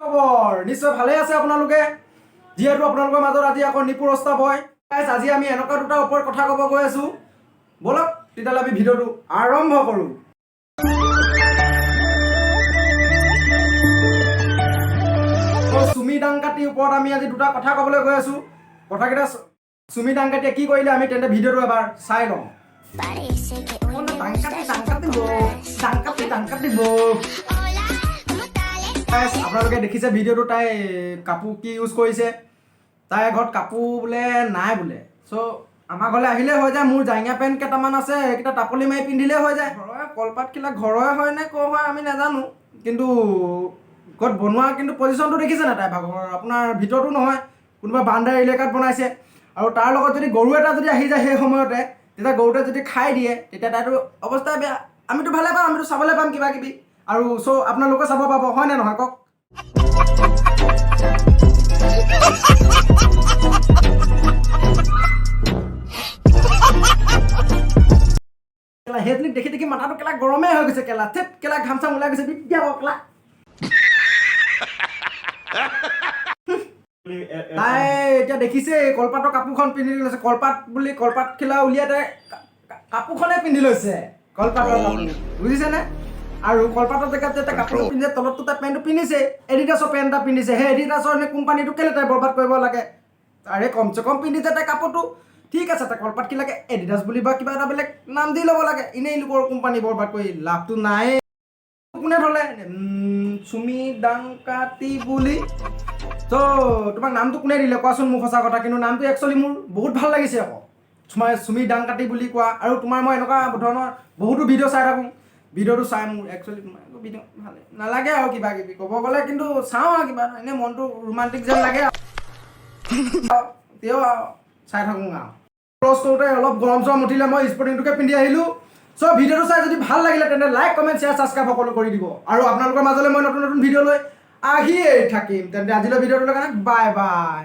খবৰ নিশ্চয় ভালে আছে আপোনালোকে যিহেতু আপোনালোকৰ মাজত আজি আকৌ নিপুৰ অস্তাৱ হয় আজি আমি এনেকুৱা দুটা ওপৰত কথা ক'ব গৈ আছো বলক তেতিয়াহ'লে আমি ভিডিঅ'টো আৰম্ভ কৰোঁ সুমি ডাংকাটিৰ ওপৰত আমি আজি দুটা কথা ক'বলৈ গৈ আছো কথাকেইটা সুমি ডাংকাটিয়ে কি কৰিলে আমি তেন্তে ভিডিঅ'টো এবাৰ চাই লওঁ আপোনালোকে দেখিছে ভিডিঅ'টো তাই কাপোৰ কি ইউজ কৰিছে তাইৰ ঘৰত কাপোৰ বোলে নাই বোলে চ' আমাৰ ঘৰলৈ আহিলে হৈ যায় মোৰ জাঙিয়া পেণ্ট কেইটামান আছে সেইকেইটা টাপলি মাৰি পিন্ধিলে হৈ যায় ঘৰৰে কলপাতখিলা ঘৰৰে হয় নে ক'ৰ হয় আমি নাজানো কিন্তু ঘৰত বনোৱা কিন্তু পজিশ্যনটো দেখিছে নাই তাই ভাগৰ আপোনাৰ ভিতৰতো নহয় কোনোবা বাউণ্ডাৰী এলেকাত বনাইছে আৰু তাৰ লগত যদি গৰু এটা যদি আহি যায় সেই সময়তে তেতিয়া গৰুটোৱে যদি খাই দিয়ে তেতিয়া তাইতো অৱস্থা বেয়া আমিতো ভালে পাম আমিতো চাবলৈ পাম কিবা কিবি আৰু চ' আপোনালোকে চাব পাব হয় নে নহয় কওক সেইজনীক দেখি দেখি মাথাটো কেলা গৰমেই হৈ গৈছে কেলা থেত কেলা ঘাম চাম ওলাই গৈছে বিদ্যা কেলা তাই এতিয়া দেখিছে কলপাতৰ কাপোৰখন পিন্ধি লৈছে কলপাত বুলি কলপাত খিলা উলিয়াই তাই কাপোৰখনে পিন্ধি লৈছে কলপাতৰ কাপোৰ বুজিছেনে আৰু কলপাতৰ জেগাত যেতিয়া কাপোৰ পিন্ধে তলততো তাই পেণ্টটো পিন্ধিছে এডিডাছৰ পেণ্ট এটা পিন্ধিছে সেই এডিডাছৰ কোম্পানীটো কেলে তাই বৰবাদ কৰিব লাগে তাৰে কমচে কম পিন্ধিছে তাই কাপোৰটো ঠিক আছে তাই কলপাতখিলাকে এডিডাছ বুলি বা কিবা এটা বেলেগ নাম দি ল'ব লাগে এনেই লোকৰ কোম্পানী বৰবাদ কৰি লাভটো নাই কোনে ধৰলে সুমি ডাংকাটি বুলি ত' তোমাক নামটো কোনে দিলে কোৱাচোন মোক সঁচা কথা কিন্তু নামটো একচুৱেলি মোৰ বহুত ভাল লাগিছে আকৌ তোমাৰ সুমি ডাংকাটি বুলি কোৱা আৰু তোমাৰ মই এনেকুৱা ধৰণৰ বহুতো ভিডিঅ' চাই থাকোঁ ভিডিঅ'টো চাই মোৰ একচুৱেলি ভিডিঅ' ভালে নালাগে আৰু কিবা কিবি ক'ব গ'লে কিন্তু চাওঁ আৰু কিবা এনেই মনটো ৰোমান্টিক যেন লাগে তেওঁ চাই থাকোঁ আৰু ক্ৰছ কৰোঁতে অলপ গৰম চৰম উঠিলে মই স্পৰ্টিংটোকে পিন্ধি আহিলোঁ চ' ভিডিঅ'টো চাই যদি ভাল লাগিলে তেন্তে লাইক কমেণ্ট শ্বেয়াৰ ছাবস্ক্ৰাইব সকলো কৰি দিব আৰু আপোনালোকৰ মাজলৈ মই নতুন নতুন ভিডিঅ' লৈ আহিয়েই থাকিম তেন্তে আজিলৈ ভিডিঅ'টোৰ কাৰণে বাই বাই